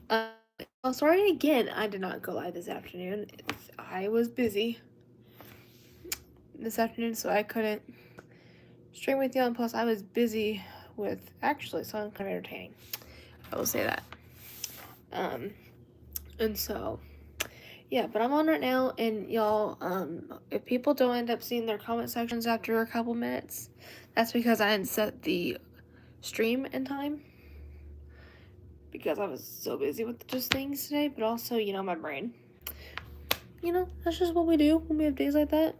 Uh, sorry again, I did not go live this afternoon. I was busy this afternoon, so I couldn't stream with you. And plus, I was busy with actually something kind of entertaining. I will say that. Um, and so yeah, but I'm on right now, and y'all, if people don't end up seeing their comment sections after a couple minutes, that's because I didn't set the stream in time because I was so busy with just things today, but also, my brain. That's just what we do when we have days like that.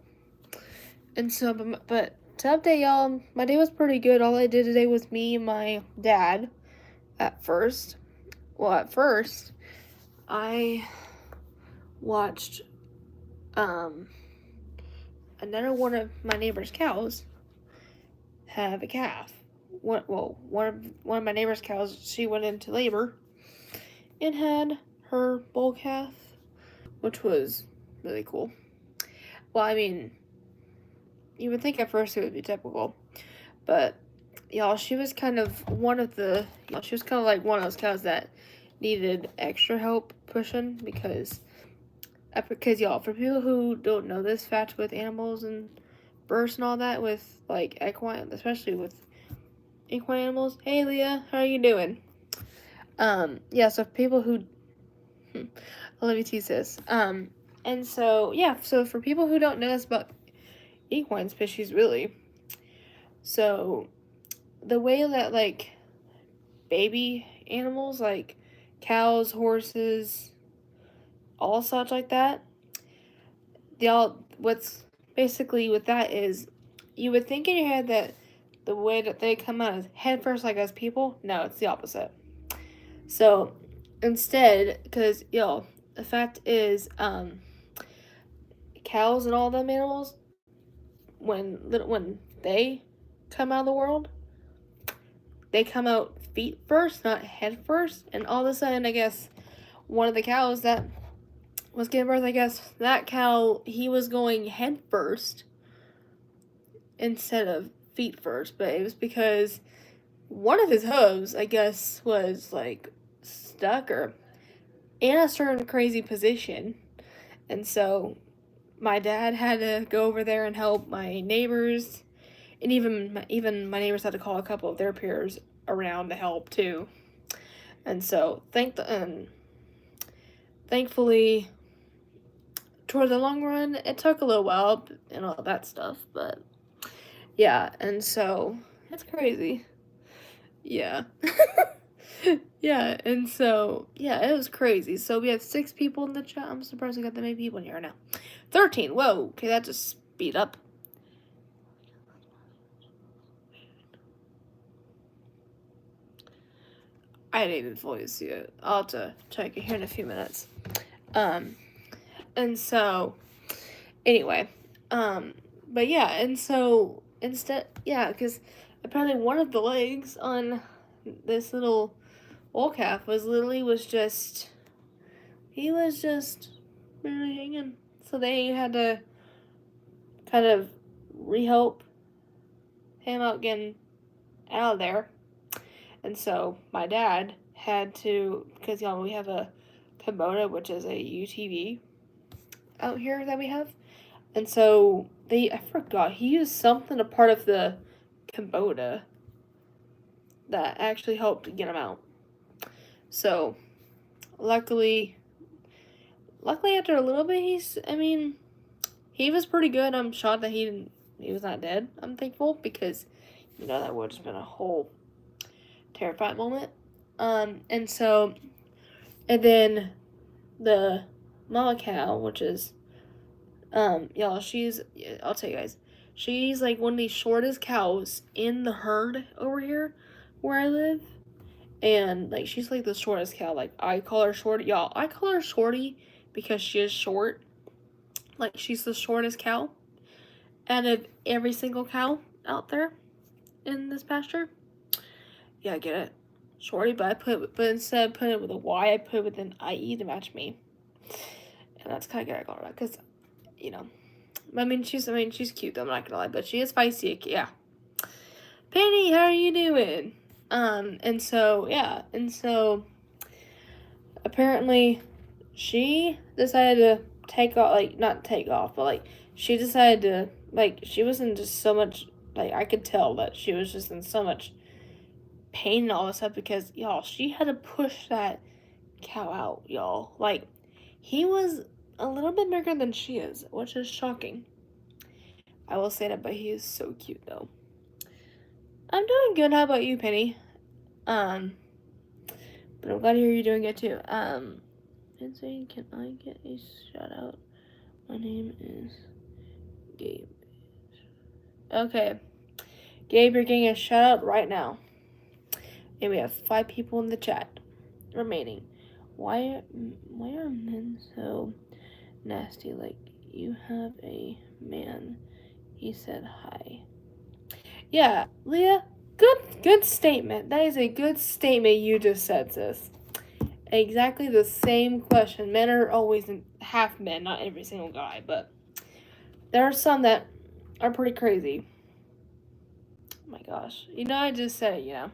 And so, but to update y'all, my day was pretty good. All I did today was me and my dad at first. Well, at first, I watched another one of my neighbor's cows have a calf. One of my neighbor's cows, she went into labor and had her bull calf, which was really cool. Well, I mean, you would think at first it would be typical, but y'all, she was kind of she was kind of like one of those cows that needed extra help pushing because y'all, for people who don't know this fact with animals and births and all that, with like equine, especially with equine animals. Hey, Leah, how are you doing? Yeah, so people who, let me tease this. And so, yeah, so for people who don't know this about equine species, really, so the way that, like, baby animals, like cows, horses, all such like that, what's basically with that is, you would think in your head that the way that they come out is head first like us people. No, it's the opposite. So instead, because the fact is, cows and all them animals, when they come out of the world, they come out feet first, not head first. And all of a sudden, I guess one of the cows that was giving birth, I guess that cow, he was going head first instead of feet first. But it was because one of his hooves, I guess, was like stuck or in a certain crazy position. And so my dad had to go over there and help my neighbors, and even my neighbors had to call a couple of their peers around to help too. And so thankfully, toward the long run, it took a little while and all that stuff, but yeah. And so it's crazy. Yeah. Yeah, and so, yeah, it was crazy. So we have 6 people in the chat. I'm surprised we got that many people in here now. 13. Whoa. Okay, that just speed up. I didn't even fully see it. I'll have to check it here in a few minutes. And so, anyway, but yeah, and so because apparently one of the legs on this little wool calf he was just barely hanging. So they had to kind of re-help him out getting out of there. And so my dad had to, because we have a Kubota, which is a UTV out here that we have. And so I forgot, he used something, a part of the Kubota that actually helped get him out. So luckily after a little bit, he was pretty good. I'm shocked that he was not dead. I'm thankful, because that would have just been a whole terrifying moment. And then the mama cow, which is y'all, I'll tell you guys, she's like one of the shortest cows in the herd over here where I live. And like, she's like the shortest cow. Like, I call her shorty, y'all. I call her shorty because she is short. Like, she's the shortest cow out of every single cow out there in this pasture. Yeah, I get it, shorty. But instead of putting it with a Y, I put it with an IE to match me. And that's kind of good. I got it because she's cute though, I'm not gonna lie, but she is feisty. Yeah. Penny, how are you doing? And so apparently she decided to take off, like, not take off, but, like, she decided to, like, she was in just so much, like, I could tell that she was just in so much pain and all this stuff because, y'all, she had to push that cow out, y'all. Like, he was a little bit bigger than she is, which is shocking. I will say that, but he is so cute, though. I'm doing good. How about you, Penny? But I'm glad to hear you're doing good, too. Lindsay, can I get a shout out? My name is Gabe. Okay. Gabe, you're getting a shout out right now. And we have 5 people in the chat remaining. Why are men so nasty? Like, you have a man. He said hi. Yeah, Leah, good statement. That is a good statement you just said, sis. Exactly the same question. Men are always half men, not every single guy, but there are some that are pretty crazy. Oh my gosh. I just said it,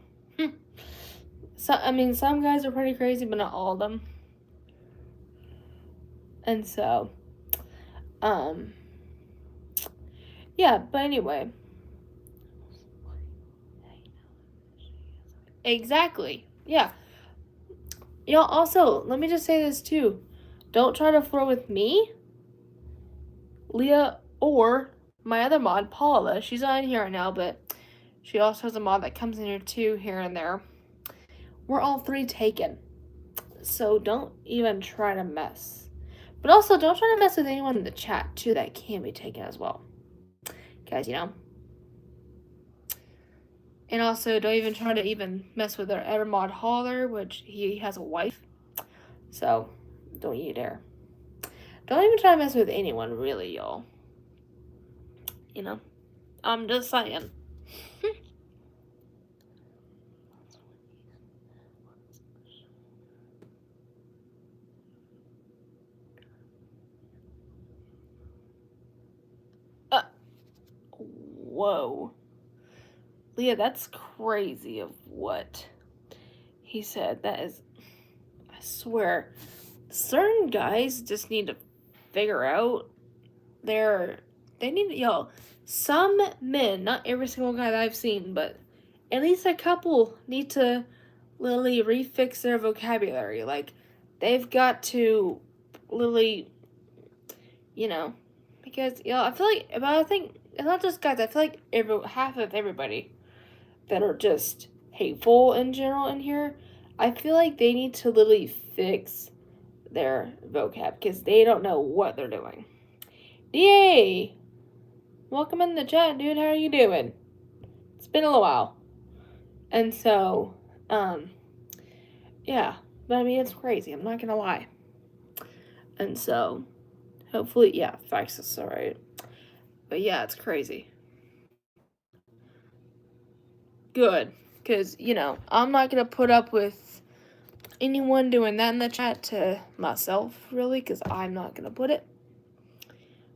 some guys are pretty crazy, but not all of them. And so, yeah, but anyway. Exactly. Yeah. Also, let me just say this too. Don't try to flirt with me, Leah, or my other mod, Paula. She's not in here right now, but she also has a mod that comes in here too, here and there. We're all 3 taken. So don't even try to mess. But also, don't try to mess with anyone in the chat too that can be taken as well. Guys, And also, don't even try to even mess with our other mod, Holler, which he has a wife. So, don't you dare. Don't even try to mess with anyone, really, y'all. I'm just saying. Whoa. Leah, that's crazy of what he said. That is, I swear, certain guys just need to figure out some men, not every single guy that I've seen, but at least a couple need to literally refix their vocabulary. Like, they've got to literally, because, I feel like, but I think, it's not just guys, I feel like half of everybody that are just hateful in general in here, I feel like they need to literally fix their vocab, because they don't know what they're doing. DA! Welcome in the chat, dude. How are you doing? It's been a little while. And so, yeah. But I mean, it's crazy. I'm not gonna lie. And so, hopefully, yeah, facts is alright. But yeah, it's crazy. Good. Because, I'm not gonna put up with anyone doing that in the chat to myself, really, because I'm not gonna put it.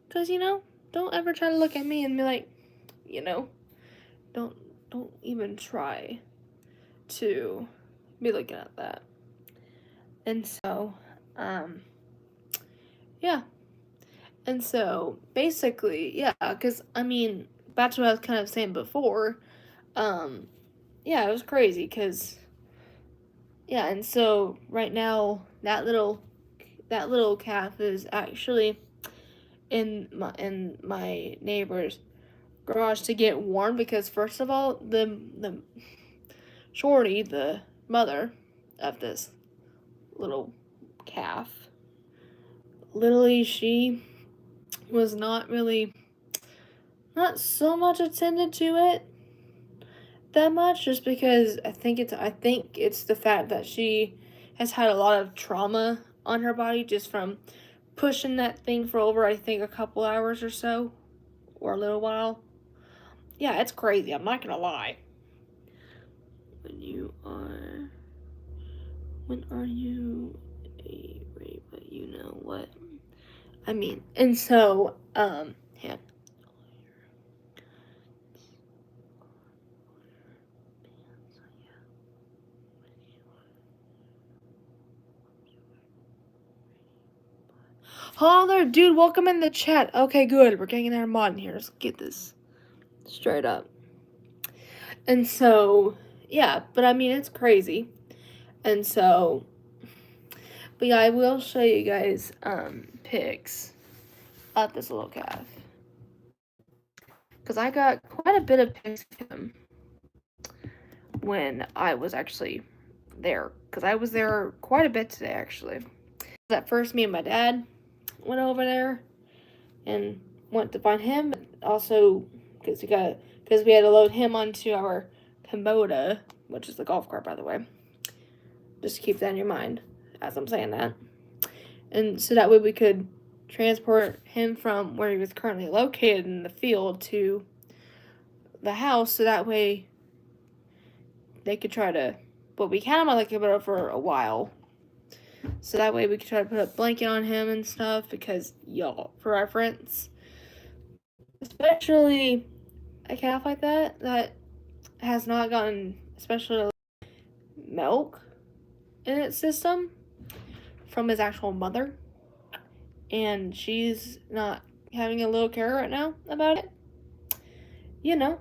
Because, don't ever try to look at me and be like, don't even try to be looking at that. And so, yeah. And so, basically, yeah, because, back to what I was kind of saying before, yeah, it was crazy, because, yeah, and so, right now, that little calf is actually in my neighbor's garage to get warm, because, first of all, the Shorty, the mother of this little calf, literally, she was not so much attended to it that much, just because I think it's the fact that she has had a lot of trauma on her body just from pushing that thing for over, I think, a couple hours or so, or a little while. Yeah, it's crazy. I'm not gonna lie. When are you a rape? But you know what I mean. And so, yeah. Holler, dude, welcome in the chat. Okay, good. We're getting our mod in here. Let's get this straight up. And so, yeah, but I mean, it's crazy. And so, but yeah, I will show you guys pics of this little calf. Because I got quite a bit of pics of him when I was actually there. Because I was there quite a bit today, actually. At first, me and my dad went over there and went to find him. Also, because we had to load him onto our Kubota, which is the golf cart, by the way. Just keep that in your mind as I'm saying that. And so that way we could transport him from where he was currently located in the field to the house, so that way they could try to, well, we had him on the Kubota for a while, so that way we could try to put a blanket on him and stuff, because, y'all, for reference, especially a calf like that has not gotten especially milk in its system from his actual mother, and she's not having a little care right now about it, you know,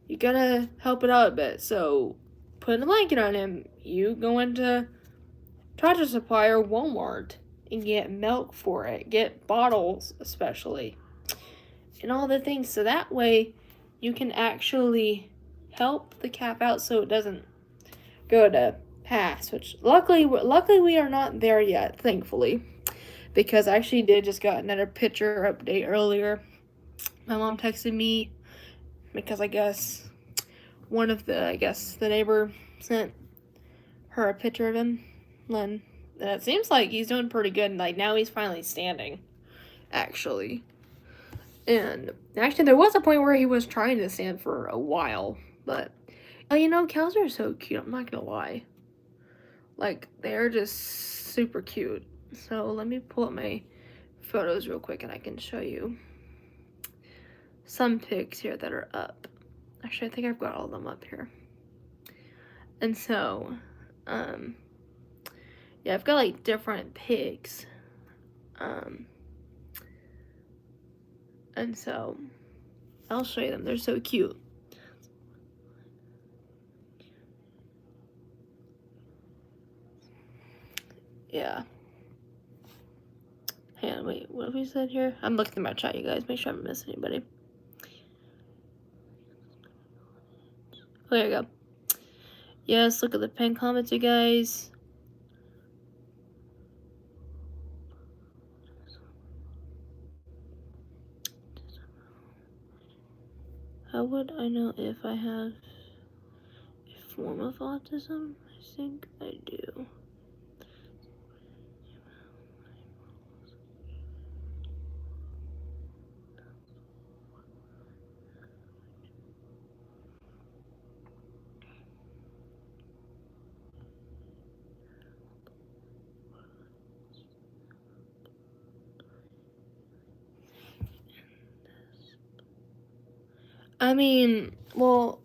you gotta help it out a bit. So putting a blanket on him, you go into Tractor Supply or Walmart and get milk for it, get bottles especially, and all the things, so that way you can actually help the calf out so it doesn't go to pass, which luckily we are not there yet, thankfully, because I actually did just got another picture update earlier. My mom texted me because I guess the neighbor sent her a picture of him, and it seems like he's doing pretty good. Like, now he's finally standing, actually. And actually, there was a point where he was trying to stand for a while, but you know, cows are so cute. I'm not gonna lie. Like, they're just super cute. So let me pull up my photos real quick and I can show you some pics here that are up. Actually, I think I've got all of them up here. And so, yeah, I've got like different pigs. And so I'll show you them. They're so cute. Yeah. Hang on, wait, what have we said here? I'm looking at my chat, you guys. Make sure I don't miss anybody. Oh, there you go. Yes, look at the pinned comments, you guys. How would I know if I have a form of autism? I think I do. I mean, well,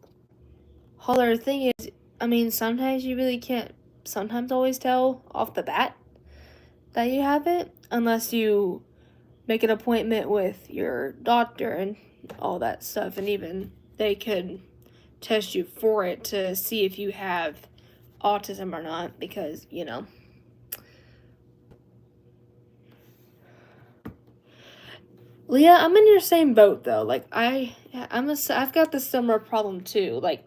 Holler, the thing is, I mean, sometimes you really can't sometimes always tell off the bat that you have it, unless you make an appointment with your doctor and all that stuff, and even they could test you for it to see if you have autism or not, because, you know. Leah, I'm in your same boat though. Like, I've got this similar problem too. Like,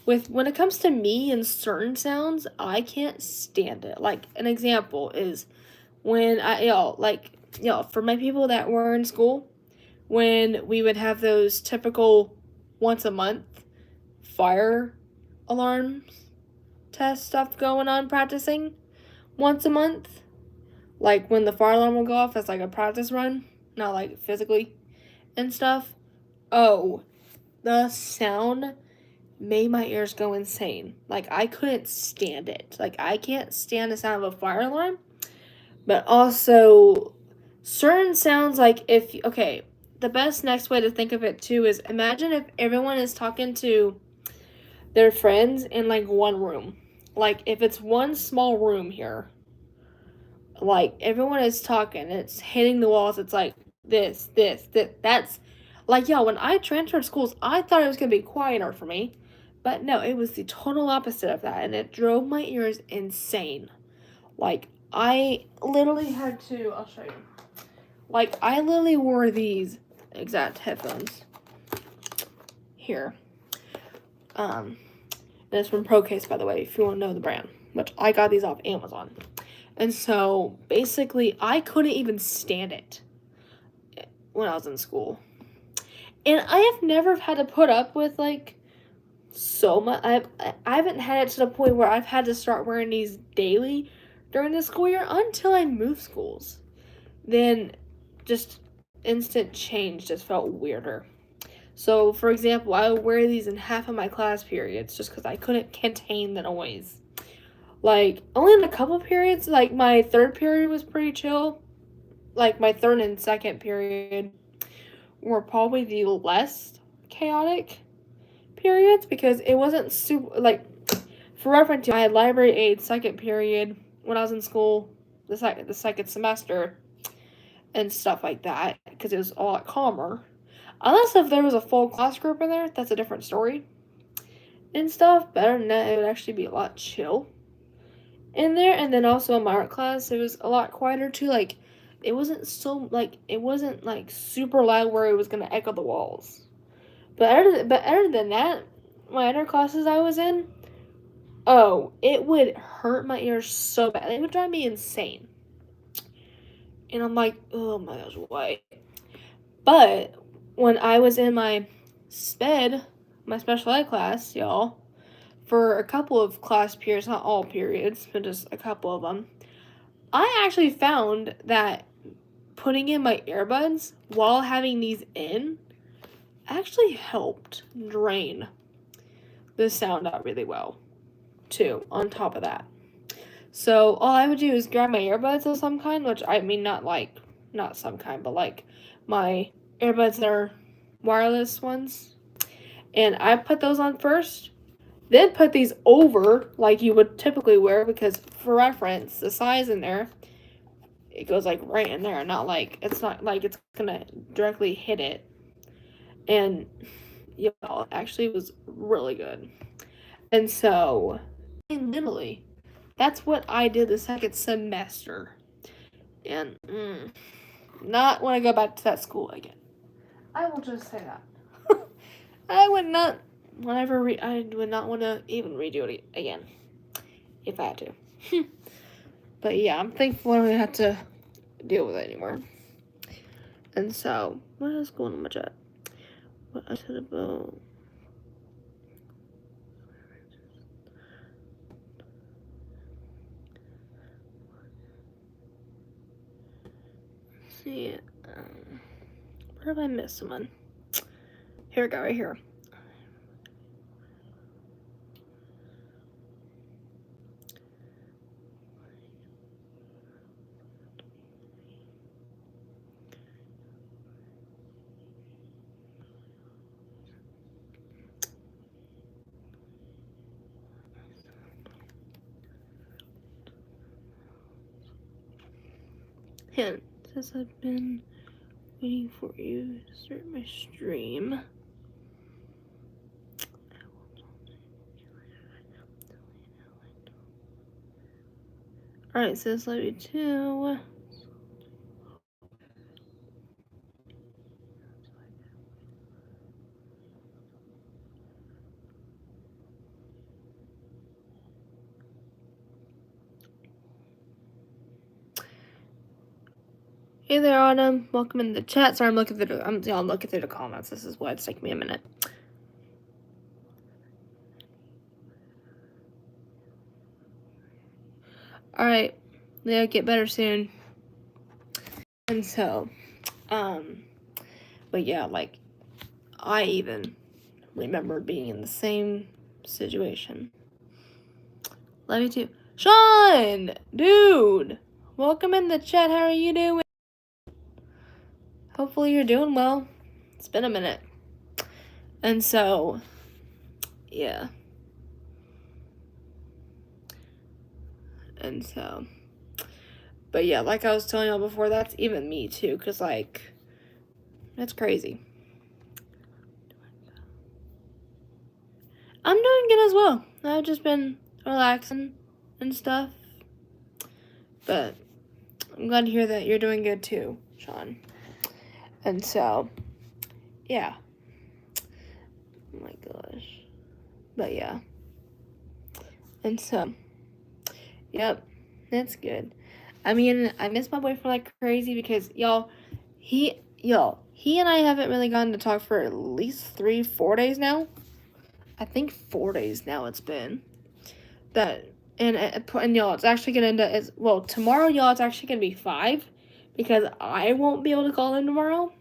when it comes to me and certain sounds, I can't stand it. Like, an example is when for my people that were in school, when we would have those typical once a month fire alarms test stuff going on, practicing once a month, like when the fire alarm will go off as like a practice run, not like physically and stuff. Oh, the sound made my ears go insane. Like, I couldn't stand it. Like, I can't stand the sound of a fire alarm. But also, certain sounds, like, the best next way to think of it too is, imagine if everyone is talking to their friends in like one room. Like, if it's one small room here, like everyone is talking, it's hitting the walls, it's like this, that's like, yo, when I transferred schools, I thought it was gonna be quieter for me. But no, it was the total opposite of that, and it drove my ears insane. Like, I literally had to, I'll show you. Like, I literally wore these exact headphones here. That's from Procase, by the way, if you want to know the brand, which I got these off Amazon. And so, basically, I couldn't even stand it when I was in school. And I have never had to put up with, like, so much. I haven't had it to the point where I've had to start wearing these daily during the school year until I moved schools. Then, just instant change just felt weirder. So, for example, I would wear these in half of my class periods just because I couldn't contain the noise. Like, only in a couple periods, like, my third period was pretty chill. Like, my third and second period were probably the less chaotic periods because it wasn't super, like, for reference, I had library aid second period when I was in school, the second semester, and stuff like that, because it was a lot calmer. Unless if there was a full class group in there, that's a different story. And stuff, better than that, it would actually be a lot chill in there. And then also in my art class, it was a lot quieter too. Like, it wasn't super loud where it was gonna echo the walls. But other than that, my other classes I was in, oh, it would hurt my ears so bad. It would drive me insane. And I'm like, oh my gosh, why? But when I was in my SPED, my special ed class, y'all, for a couple of class periods, not all periods, but just a couple of them, I actually found that putting in my earbuds while having these in actually helped drain the sound out really well, too, on top of that. So all I would do is grab my earbuds of some kind, which I mean not some kind, but like my earbuds that are wireless ones. And I put those on first, then put these over like you would typically wear because for reference, the size in there, it goes like right in there, it's not like it's gonna directly hit it. And y'all, actually was really good. And so, literally, that's what I did the second semester. And not want to go back to that school again. I will just say that. I would not I would not want to even redo it again if I had to. But yeah, I'm thankful I don't have to deal with it anymore. And so, what is going on my chat? What I said about see, where have I missed someone? Here we go, right here. Hint says I've been waiting for you to start my stream. Alright, says love you too. Hey there, Autumn. Welcome in the chat. Sorry, I'm looking through the comments. This is why it's taking me a minute. Alright. Yeah, get better soon. And so, but yeah, like, I even remember being in the same situation. Love you too. Sean! Dude! Welcome in the chat. How are you doing? Hopefully you're doing well. It's been a minute. And so, yeah. And so, But yeah, like I was telling y'all before, that's even me too, because, like, that's crazy. I'm doing good as well. I've just been relaxing and stuff. But I'm glad to hear that you're doing good too, Sean. And so, yeah. Oh my gosh. But yeah. And so, yep, that's good. I mean, I miss my boyfriend like crazy because he and I haven't really gotten to talk for at least 3-4 days now. I think 4 days now it's been. And y'all, it's actually gonna end up tomorrow, y'all, it's actually gonna be 5 because I won't be able to call him tomorrow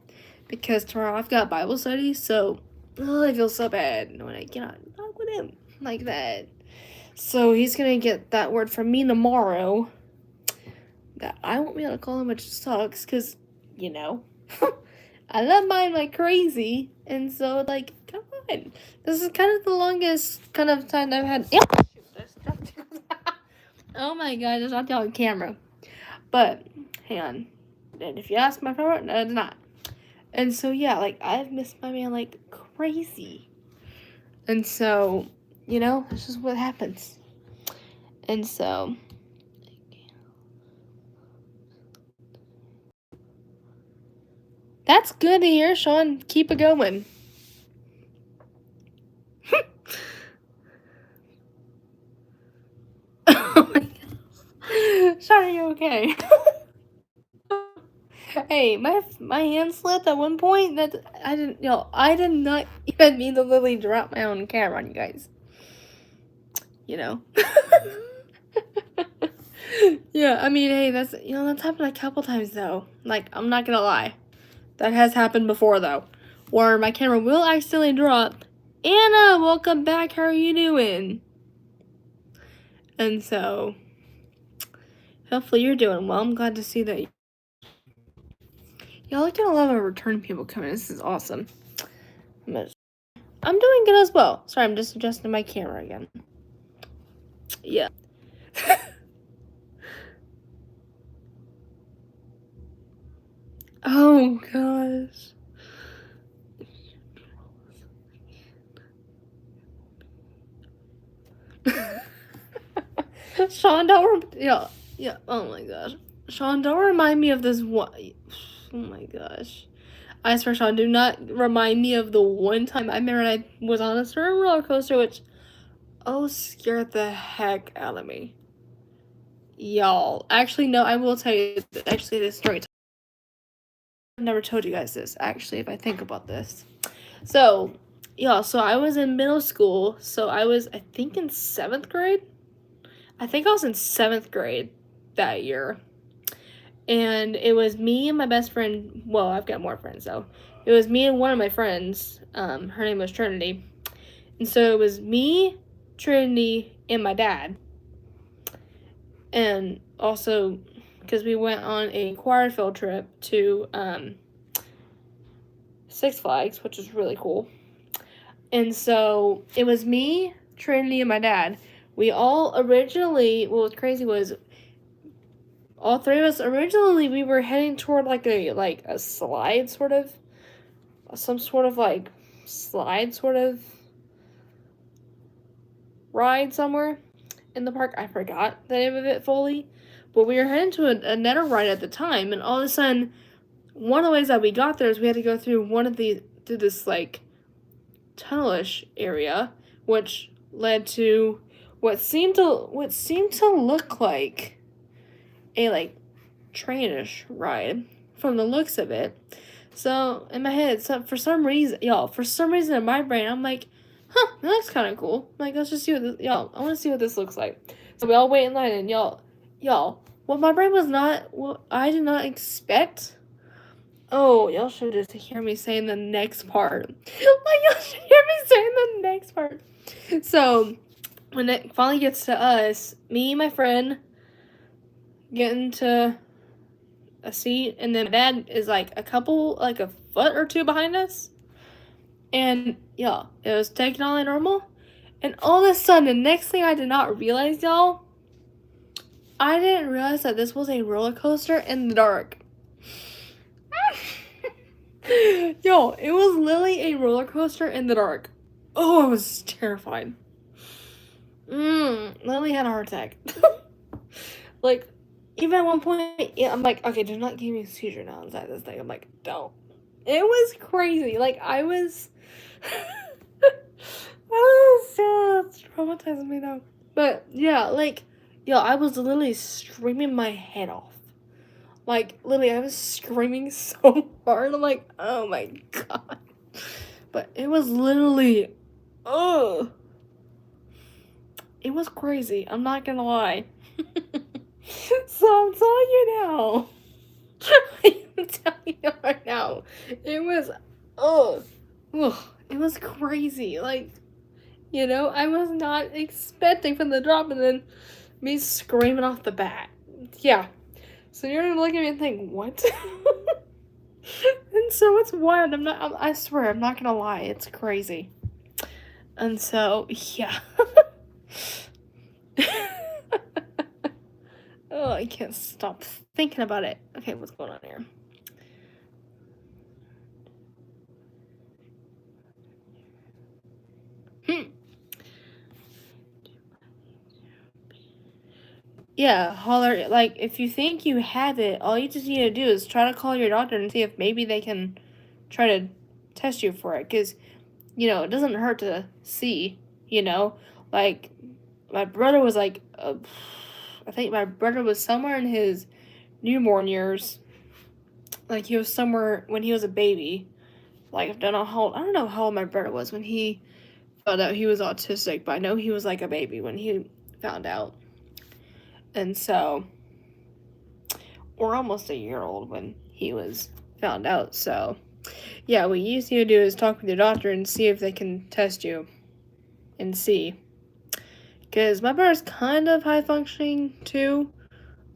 because tomorrow I've got Bible study. So I feel so bad when I cannot talk with him like that. So he's gonna get that word from me tomorrow that I won't be able to call him, which sucks because I love mine like crazy, and so like, come on, this is kind of the longest kind of time I've had. Yeah. Oh my god, it's not on camera. But hang on, and if you ask my favorite, no, it's not. And so yeah, like I've missed my man like crazy, and so that's just what happens. And so that's good to hear, Sean. Keep it going. Oh my god. Sean, are you okay? Hey, my hand slipped at one point. That I did not even mean to literally drop my own camera on you guys. Yeah, I mean, hey, that's happened a couple times though. Like, I'm not gonna lie, that has happened before though, where my camera will accidentally drop. Anna, welcome back. How are you doing? And so, hopefully you're doing well. I'm glad to see that. Y'all are getting a lot of return people coming. This is awesome. I'm doing good as well. Sorry, I'm just adjusting my camera again. Yeah. Oh gosh. Sean, oh my gosh. Sean, don't remind me of this one. Oh my gosh. I swear, Sean, do not remind me of the one time I remember I was on a certain roller coaster, which, scared the heck out of me. Y'all. Actually, no, I will tell you, this story. I've never told you guys this, actually, if I think about this. So, so I was in middle school, so I was, I think, in 7th grade. I think I was in 7th grade that year. And it was me and my best friend. Well, I've got more friends, though. It was me and one of my friends. Her name was Trinity. And so it was me, Trinity, and my dad. And also, because we went on a choir field trip to Six Flags, which was really cool. And so it was me, Trinity, and my dad. We all originally, what was crazy was, all 3 of us originally, we were heading toward like a slide sort of, some sort of like slide sort of ride somewhere in the park. I forgot the name of it fully, but we were heading to another ride at the time, and all of a sudden, one of the ways that we got there is we had to go through through this like tunnelish area, which led to what seemed to look like a like trainish ride from the looks of it. So in my head, for some reason in my brain, I'm like, that looks kind of cool. Like, let's just see what this, I want to see what this looks like. So we all wait in line, and y'all, what my brain was not, what I did not expect. Oh, y'all should just hear me saying the next part. Like, y'all should hear me saying the next part. So, when it finally gets to us, me and my friend get into a seat, and then my dad is like a foot or 2 behind us. And, it was taking all normal. And all of a sudden, the next thing I did not realize, y'all, I didn't realize that this was a roller coaster in the dark. Yo, it was literally a roller coaster in the dark. Oh, I was terrified. Literally had a heart attack. Like, even at one point, yeah, I'm like, okay, do not give me a seizure now inside this thing. I'm like, don't. It was crazy. Like, I was. Oh, so it's traumatizing me though. But yeah, like, yo, I was literally screaming my head off. Like, literally, I was screaming so hard. I'm like, oh my god. But it was literally, ugh. It was crazy. I'm not gonna lie. So I'm telling you now. I'm telling you right now. It was, ugh. It was crazy. Like, you know, I was not expecting from the drop and then me screaming off the bat. Yeah. So you're gonna look at me and think, what? And so it's wild. I swear, I'm not gonna lie. It's crazy. And so, yeah. Oh, I can't stop thinking about it. Okay, what's going on here? Yeah, holler, like, if you think you have it, all you just need to do is try to call your doctor and see if maybe they can try to test you for it. Because, you know, it doesn't hurt to see, you know? Like, my brother was like, I think my brother was somewhere in his newborn years. Like, he was somewhere when he was a baby. Like, I don't know how old my brother was when he found out he was autistic, but I know he was like a baby when he found out. And so, or almost a year old when he was found out. So, yeah, what you need to do is talk with your doctor and see if they can test you and see. Because my brother's kind of high functioning too,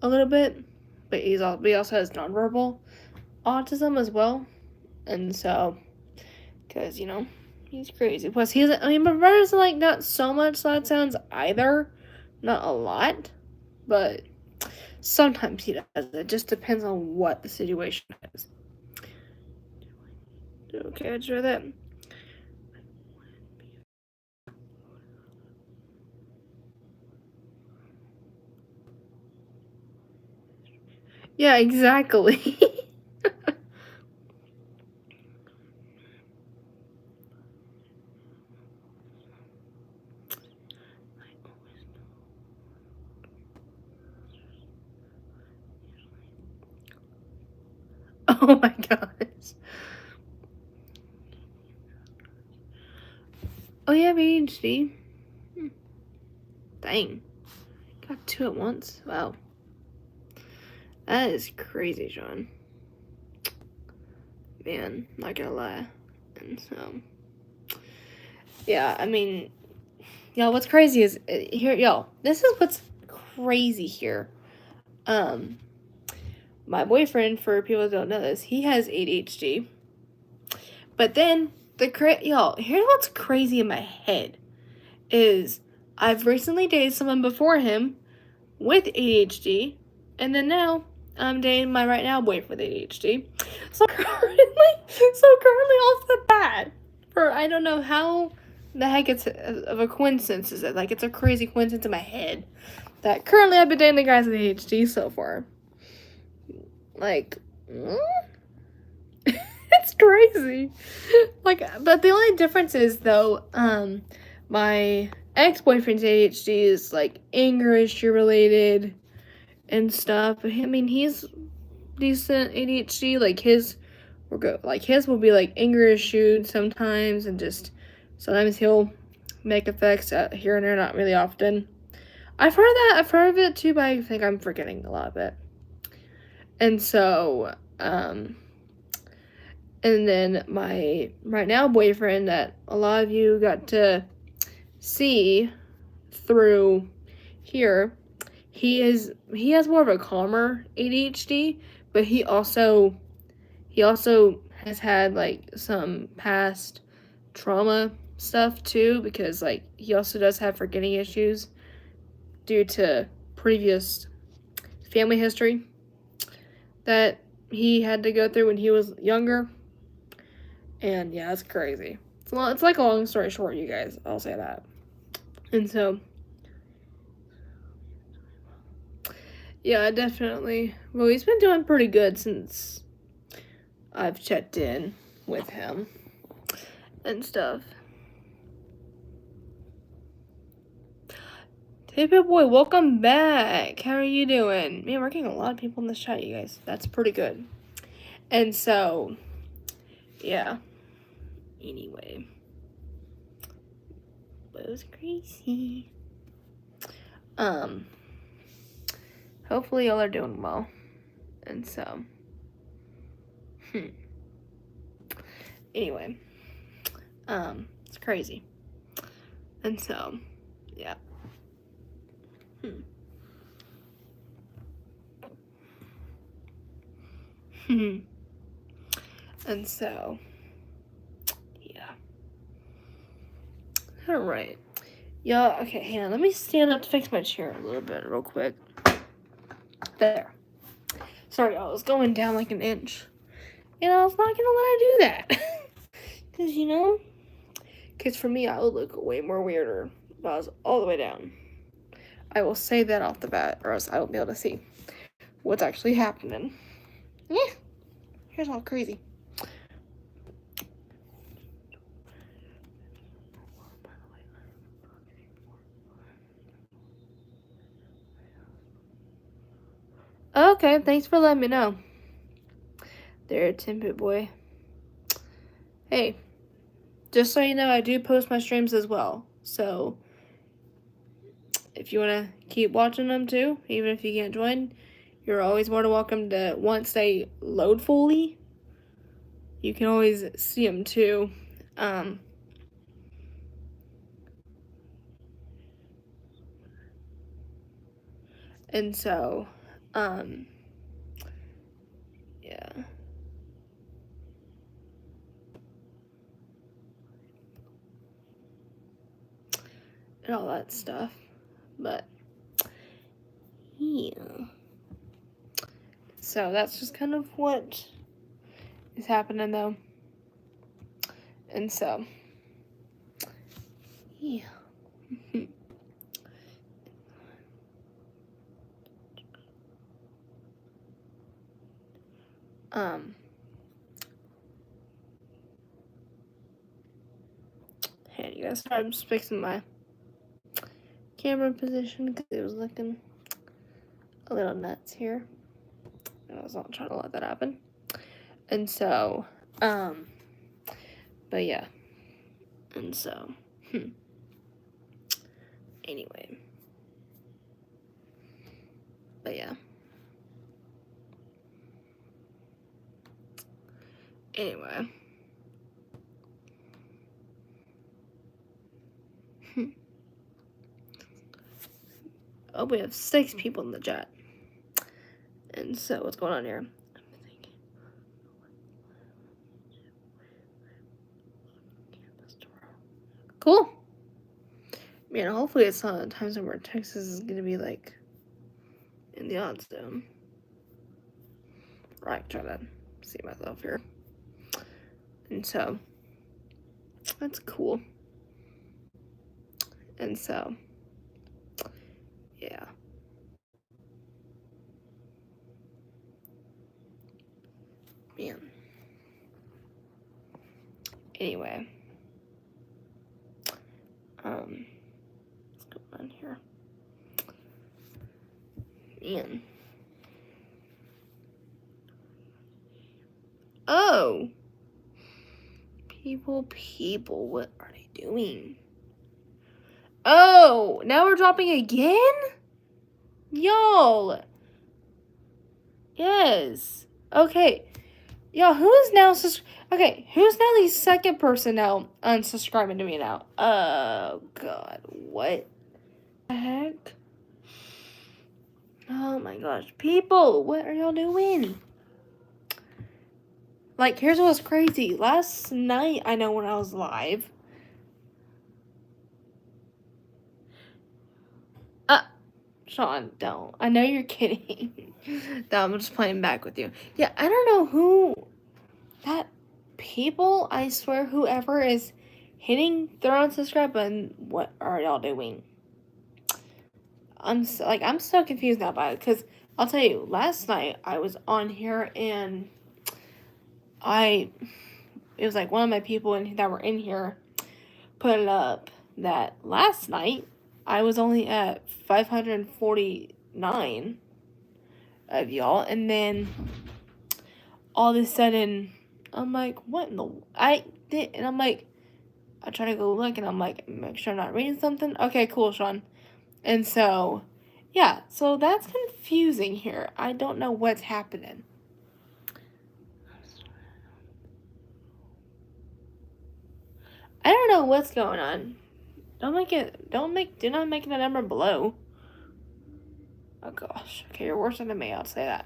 a little bit, but he also has nonverbal autism as well. And so, because, you know, he's crazy. Plus, my brother's like not so much loud sounds either. Not a lot, but sometimes he does. It just depends on what the situation is. Okay, I try that. Yeah, exactly. Oh my gosh. Oh, you have ADHD? Dang. Got two at once? Wow. That is crazy, John. Man, not gonna lie. And so, yeah, I mean, y'all, what's crazy is, here, y'all, this is what's crazy here. My boyfriend, for people who don't know this, he has ADHD. But then, y'all, here's what's crazy in my head is I've recently dated someone before him with ADHD, and then now I'm dating my right now boyfriend with ADHD. So currently off the bat, I don't know how the heck it's of a coincidence is it? Like, it's a crazy coincidence in my head that currently I've been dating the guys with ADHD so far. Like, it's crazy. Like, but the only difference is though, my ex-boyfriend's ADHD is like anger issue related and stuff. I mean, he's decent ADHD. Like his will be like anger issued sometimes, and just sometimes he'll make effects here and there, not really often. I've heard of it too, but I think I'm forgetting a lot of it. And so, and then my right now boyfriend that a lot of you got to see through here, he has more of a calmer ADHD, but he also has had like some past trauma stuff too, because like he also does have forgetting issues due to previous family history that he had to go through when he was younger. And yeah, it's crazy. It's like a long story short, you guys. I'll say that. And so, yeah, definitely. Well, he's been doing pretty good since I've checked in with him and stuff. Hey, Pip Boy, welcome back. How are you doing? Man, we're getting a lot of people in this chat, you guys. That's pretty good. And so, yeah. Anyway. It was crazy. Hopefully y'all are doing well. And so, anyway. It's crazy. And so, yeah. And so, yeah. Alright. Y'all, okay, hang on. Let me stand up to fix my chair a little bit real quick. There. Sorry, y'all. I was going down like an inch. And I was not going to let it do that. Because, you know, because for me, I would look way more weirder if I was all the way down. I will say that off the bat, or else I won't be able to see what's actually happening. Yeah. Here's all crazy. Okay, thanks for letting me know. There, Timbit Boy. Hey, just so you know, I do post my streams as well. So, if you want to keep watching them too, even if you can't join, you're always more than welcome to, once they load fully, you can always see them too. And so, yeah. And all that stuff. But, yeah. So, that's just kind of what is happening, though. And so, yeah. Hey, you guys, I'm just fixing my camera position because it was looking a little nuts here. And I was not trying to let that happen. And so, but yeah. And so, anyway. But yeah. Anyway. Oh, we have 6 people in the chat. And so, what's going on here? Cool. Man, hopefully it's not a time zone where Texas is gonna be like in the odds zone. Right, trying to see myself here. And so, that's cool. And so, yeah. Man. Anyway. What's going on here? Man. Oh. People, what are they doing? Oh, now we're dropping again? Y'all. Yes. Okay. Y'all, who's now okay, who's now the second person now unsubscribing to me now? Oh, God. What the heck? Oh, my gosh. People, what are y'all doing? Like, here's what's crazy. Last night, I know when I was live. Sean, don't. I know you're kidding. No, I'm just playing back with you. Yeah, I don't know who that people, I swear, whoever is hitting their unsubscribe button, what are y'all doing? I'm so confused now about it, because I'll tell you, last night I was on here and it was like one of my people that were in here put it up that last night I was only at 549 of y'all, and then all of a sudden I'm like, what in the and I'm like, I try to go look and I'm like, make sure I'm not reading something. Okay, cool, Sean. And so yeah, so that's confusing here. I don't know what's happening. I don't know what's going on. Do not make the number below. Oh gosh. Okay, you're worse than me, I'll say that.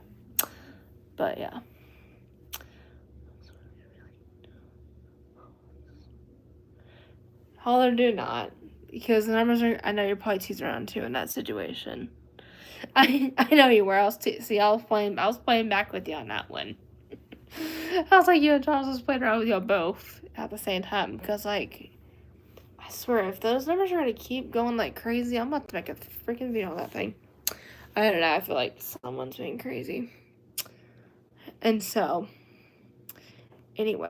But yeah. Holler, do not. Because the numbers are, I know you're probably teasing around too in that situation. I know you were. I was playing back with you on that one. I was like, you and Charles was playing around with y'all both at the same time. Because, like, I swear, if those numbers are going to keep going like crazy, I'm about to make a freaking video on that thing. I don't know. I feel like someone's being crazy. And so, anyway.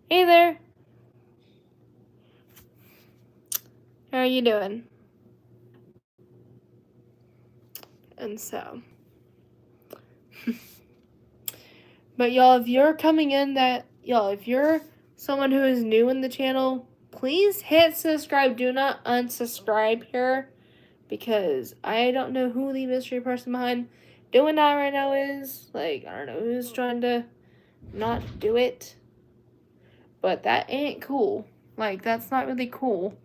Hey there. How are you doing? And so. But y'all, if you're coming in if you're someone who is new in the channel, please hit subscribe. Do not unsubscribe here, because I don't know who the mystery person behind doing that right now is. Like, I don't know who's trying to not do it. But that ain't cool. Like, that's not really cool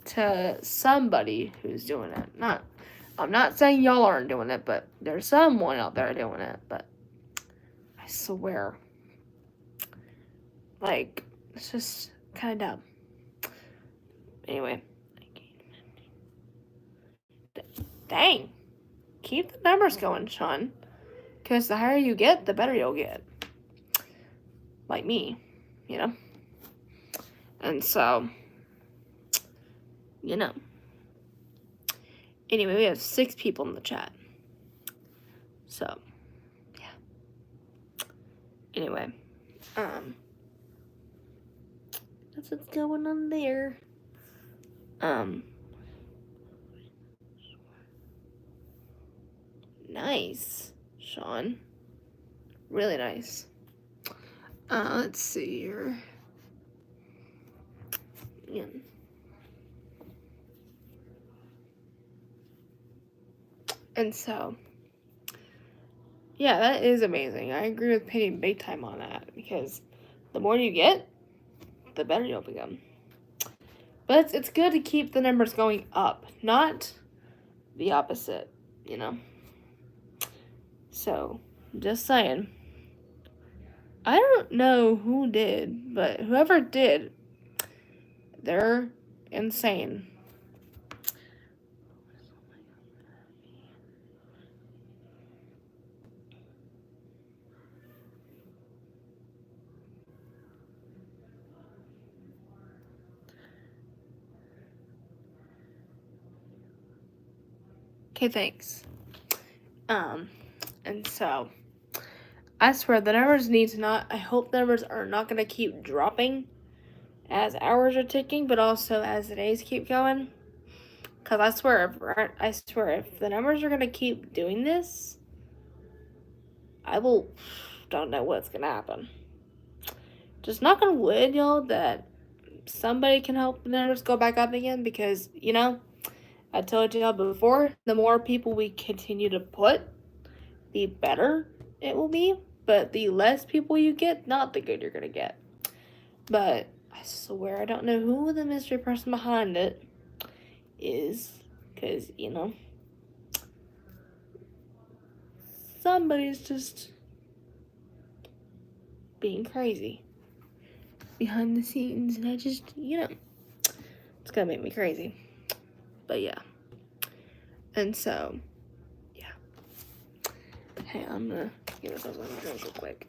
to somebody who's doing it. I'm not saying y'all aren't doing it, but there's someone out there doing it. But I swear, like, it's just kind of dumb. Anyway. Dang. Keep the numbers going, Sean. Because the higher you get, the better you'll get. Like me, you know? And so, you know. Anyway, we have 6 people in the chat. So, yeah. Anyway, that's what's going on there. Nice, Sean. Really nice. Let's see here. Yeah. And so, yeah, that is amazing. I agree with Penny big time on that, because the more you get, the better you'll become. But it's good to keep the numbers going up, not the opposite, you know? So, just saying. I don't know who did, but whoever did, they're insane. Okay, thanks. And so, I swear the numbers I hope the numbers are not going to keep dropping as hours are ticking, but also as the days keep going. Because I swear, if the numbers are going to keep doing this, don't know what's going to happen. Just knock on wood, y'all, that somebody can help the numbers go back up again, because, you know, I told y'all before, the more people we continue to put, the better it will be. But the less people you get, not the good you're going to get. But I swear I don't know who the mystery person behind it is, because, you know, somebody's just being crazy behind the scenes, and I just, you know, it's gonna make me crazy. But yeah. And so, yeah. Hey, I'm gonna give myself some drink real quick.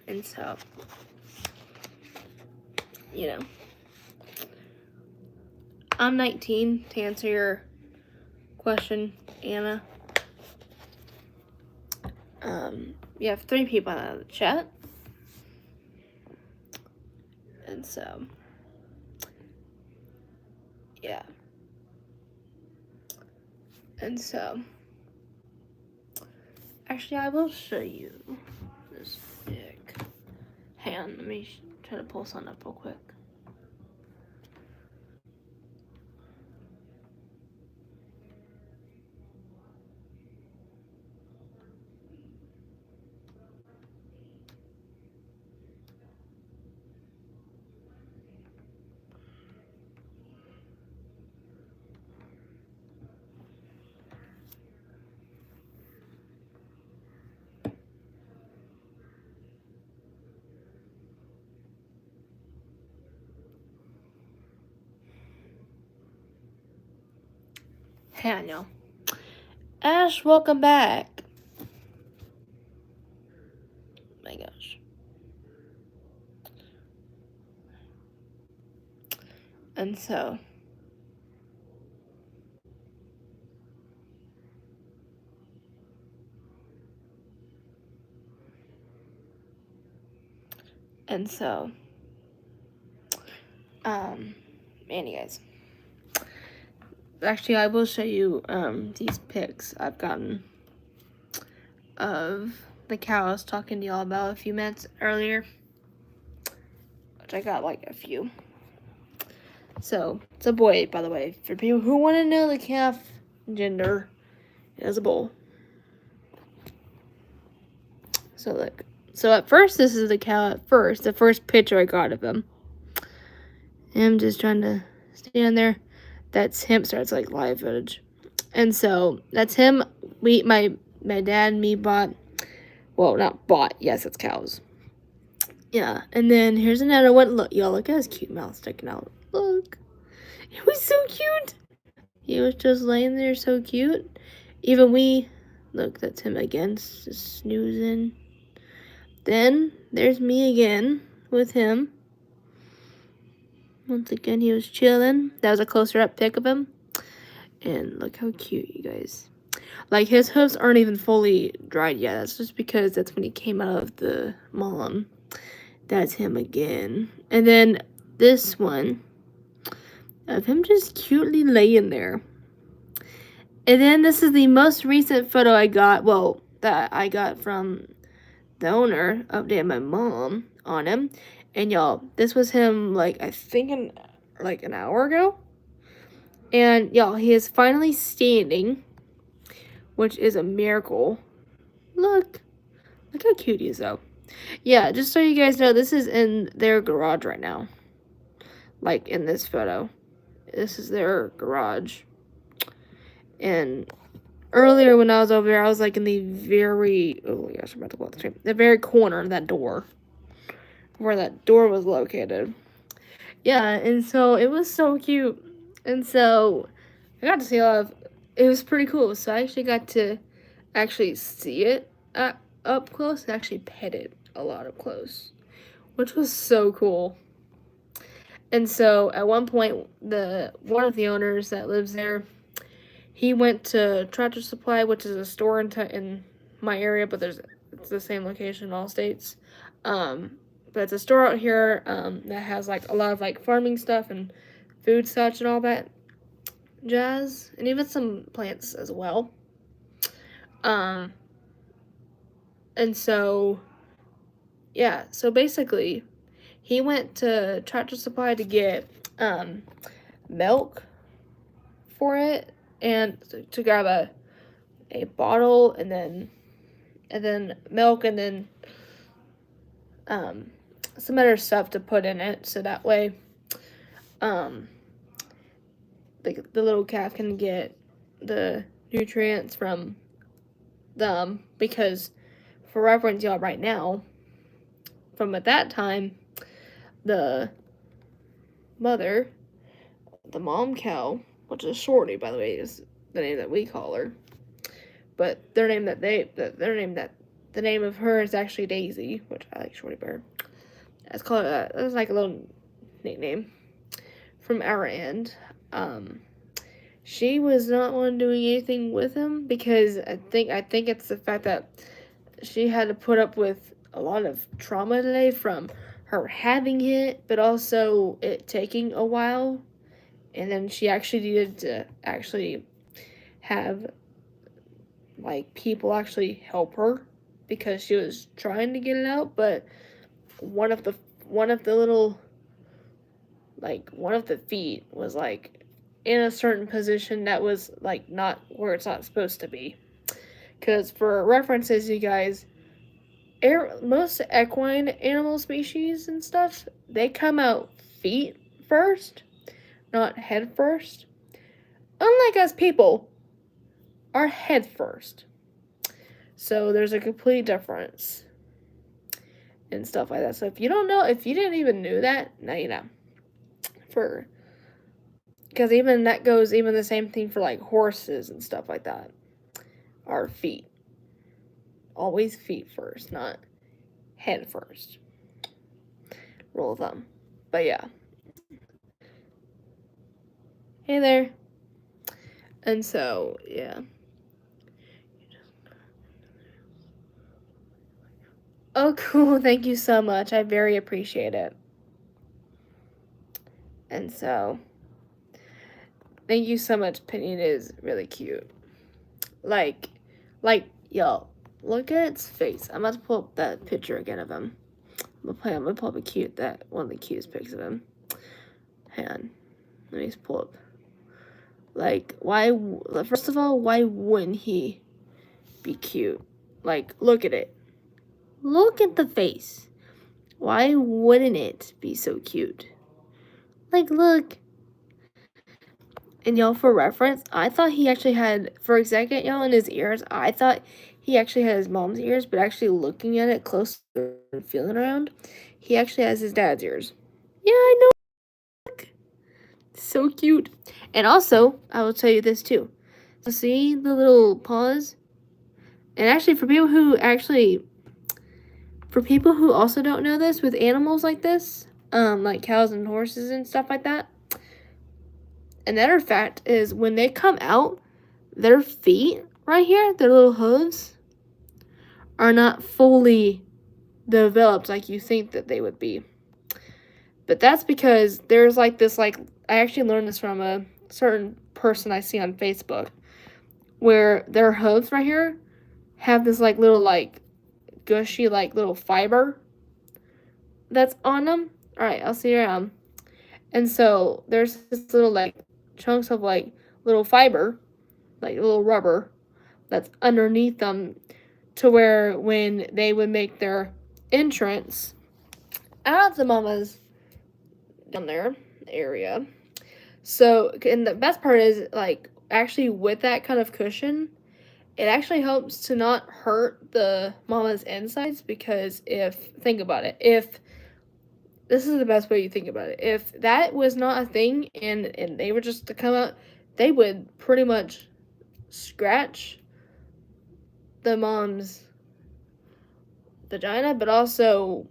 And so, you know, I'm 19, to answer your question, Anna. You have 3 people in the chat. And so, yeah. And so, actually, I will show you this pic. Hang on, let me try to pull something up real quick. Hang on, y'all. Ash, welcome back. My gosh. And so, man, you guys. Actually, I will show you these pics I've gotten of the cow I was talking to y'all about a few minutes earlier, which I got like a few. So it's a boy, by the way. For people who want to know the calf gender, it is a bull. So look. So at first, this is the cow. At first, the first picture I got of him. And I'm just trying to stand there. That's him. Starts like live footage. And so that's him. My dad and me bought. Well, not bought. Yes, it's cows. Yeah. And then here's another one. Look, y'all, look at his cute mouth sticking out. Look. It was so cute. He was just laying there so cute. Even look, that's him again, just snoozing. Then there's me again with him. Once again, he was chilling. That was a closer up pic of him. And look how cute, you guys. Like, his hooves aren't even fully dried yet. That's just because that's when he came out of the mom. That's him again. And then this one of him just cutely laying there. And then this is the most recent photo I got, well, that I got from the owner, updated my mom on him. And y'all, this was him, like, I think like an hour ago. And y'all, he is finally standing, which is a miracle. Look how cute he is, though. Yeah, just so you guys know, this is in their garage right now. Like, in this photo. This is their garage. And earlier when I was over there, I was like in the very, oh my gosh, I'm about to blow out the screen. The very corner of that door. Where that door was located. Yeah, and so it was so cute. And so I got to see a lot of, it was pretty cool. So I actually got to actually see it up close and actually pet it a lot up close. Which was so cool. And so at one point, one of the owners that lives there, he went to Tractor Supply, which is a store in my area, but it's the same location in all states. But it's a store out here that has like a lot of like farming stuff and food such and all that jazz, and even some plants as well. And so, yeah. So basically, he went to Tractor Supply to get milk for it, and to grab a bottle, and then milk, and then some other stuff to put in it, so that way the little calf can get the nutrients from them, because for reference, y'all, right now, from at that time, the mother the mom cow, which is Shorty, by the way, is the name that we call her. But the name of her is actually Daisy, which I like Shorty better. It's called it's like a little nickname from our end. She was not one doing anything with him because I think it's the fact that she had to put up with a lot of trauma today from her having it, but also it taking a while. And then she actually needed to actually have like people actually help her because she was trying to get it out, but one of the feet was like in a certain position that was like not where it's not supposed to be. Because for references, you guys, most equine animal species and stuff, they come out feet first, not head first. Unlike us people, our head first. So there's a complete difference and stuff like that. So if you don't know, if you didn't even know that, now you know. Because even that goes even the same thing for like horses and stuff like that. Our feet. Always feet first, not head first. Rule of thumb. But yeah. Hey there. And so, yeah. Oh, cool. Thank you so much. I very appreciate it. And so, thank you so much, Penny. It is really cute. Like, yo, look at its face. I'm about to pull up that picture again of him. I'm gonna pull up one of the cutest pics of him. Hang on. Let me just pull up. Like, first of all, why wouldn't he be cute? Like, look at it. Look at the face. Why wouldn't it be so cute? Like, look. And y'all, for reference, I thought he actually had, for a second, y'all, in his ears, I thought he actually had his mom's ears, but actually looking at it closer and feeling around, he actually has his dad's ears. Yeah, I know. Look. So cute. And also, I will tell you this too. So see the little paws? And actually, for people who also don't know this, with animals like this, like cows and horses and stuff like that, another fact is when they come out, their feet right here, their little hooves, are not fully developed like you think that they would be. But that's because there's like this, like, I actually learned this from a certain person I see on Facebook, where their hooves right here have this like little like gushy like little fiber that's on them. Alright, I'll see you around. And so there's this little like chunks of like little fiber, like little rubber, that's underneath them, to where when they would make their entrance out of the mama's down there area. So, and the best part is, like, actually with that kind of cushion, it actually helps to not hurt the mama's insides, because think about it, if this is the best way you think about it, if that was not a thing and they were just to come out, they would pretty much scratch the mom's vagina, but also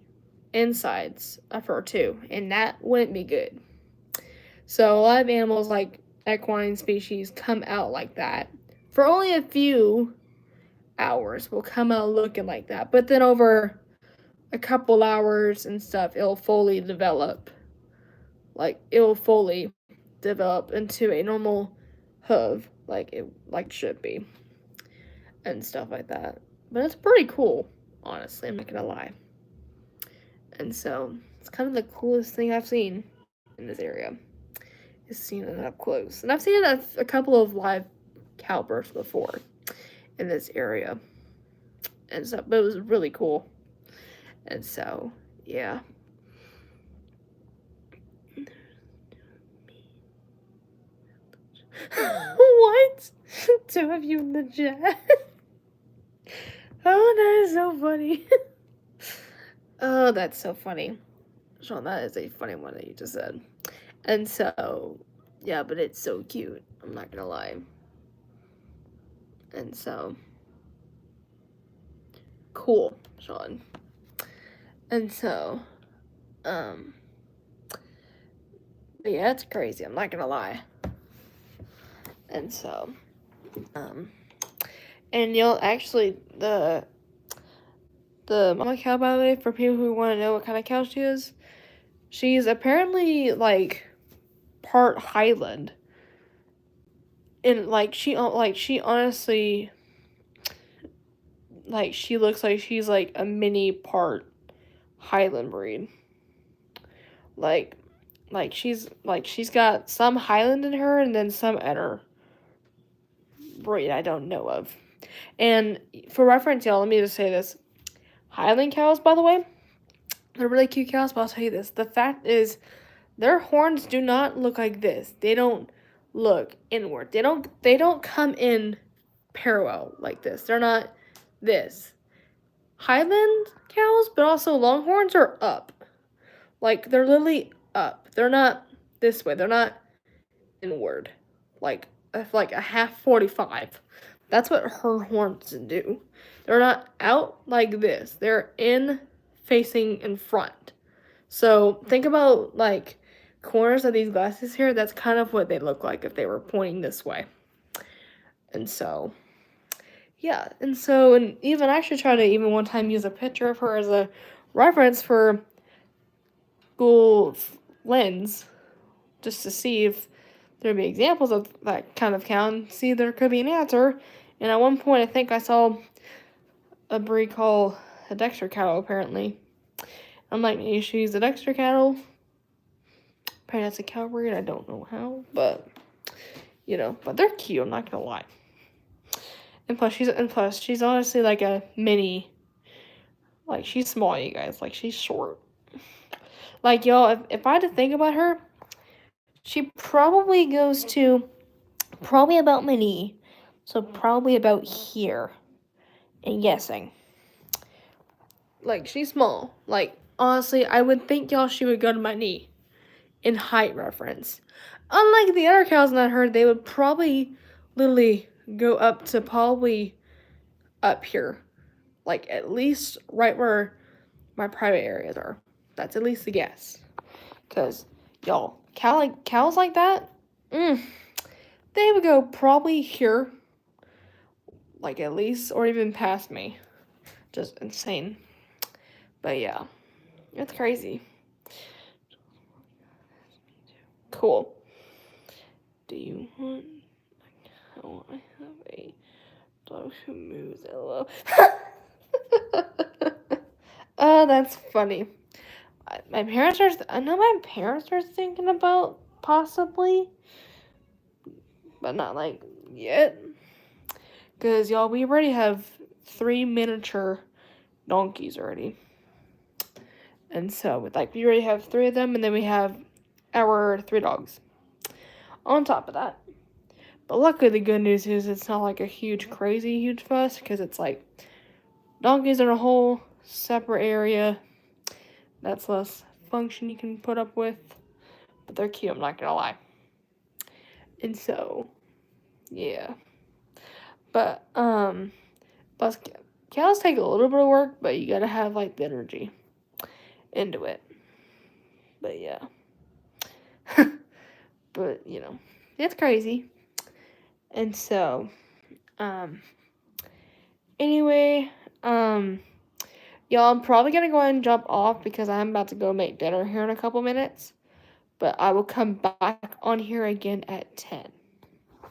insides of her too, and that wouldn't be good. So a lot of animals, like equine species, come out like that. For only a few hours will come out looking like that, but then over a couple hours and stuff, it'll fully develop. Like, it will fully develop into a normal hoof, like it should be, and stuff like that. But it's pretty cool, honestly, I'm not gonna lie. And so, it's kind of the coolest thing I've seen in this area, is seeing it up close. And I've seen a couple of live cow births before in this area, and so, but it was really cool. And so, yeah. What? Two of you in the chat? Oh, that is so funny. Oh, that's so funny. Sean, that is a funny one that you just said. And so, yeah, but it's so cute. I'm not gonna lie. And so, cool, Sean. And so, but yeah, it's crazy. I'm not gonna lie. And so, and you'll actually the mama cow, by the way, for people who want to know what kind of cow she is, she's apparently like part Highland. And like she honestly, like she looks like she's like a mini part Highland breed. Like she's got some Highland in her and then some other breed I don't know of. And for reference, y'all, let me just say this. Highland cows, by the way, they're really cute cows, but I'll tell you this. The fact is, their horns do not look like this. They don't look inward. They don't come in parallel like this. They're not this. Highland cows, but also Longhorns are up. Like, they're literally up. They're not this way. They're not inward. Like a half 45. That's what her horns do. They're not out like this. They're in facing in front. So think about like corners of these glasses here. That's kind of what they look like if they were pointing this way. And so, yeah. And so, and even I should try to even one time use a picture of her as a reference for Google Lens, just to see if there'd be examples of that kind of cow and see there could be an answer. And at one point, I think I saw a breed called a Dexter cattle, apparently. I'm like, maybe she's a Dexter cattle. Apparently that's a cow breed. I don't know how, but, you know, but they're cute. I'm not gonna lie. And plus, she's honestly like a mini. Like, she's small, you guys. Like, she's short. Like, y'all, if I had to think about her, she probably goes to probably about my knee. So probably about here. And guessing. Like, she's small. Like, honestly, I would think, y'all, she would go to my knee. In height reference. Unlike the other cows that I heard, they would probably literally go up to probably up here. Like, at least right where my private areas are. That's at least a guess. Because, y'all, cows like that, they would go probably here. Like, at least, or even past me. Just insane. But, yeah. It's crazy. Cool. Do you want... Oh, I have a dog who moves. Hello. Oh, that's funny. My parents are... I know my parents are thinking about possibly, but not like yet. Because, y'all, we already have 3 miniature donkeys already. And so, like, we already have 3 of them, and then we have our 3 dogs on top of that. But luckily, the good news is it's not like a huge fuss, because it's like donkeys in a whole separate area. That's less function you can put up with. But they're cute, I'm not gonna lie. And so, yeah. But, plus, cows take a little bit of work, but you gotta have, like, the energy into it. But, yeah. But, you know, it's crazy. And so, anyway, y'all, I'm probably gonna go ahead and jump off because I'm about to go make dinner here in a couple minutes. But I will come back on here again at 10.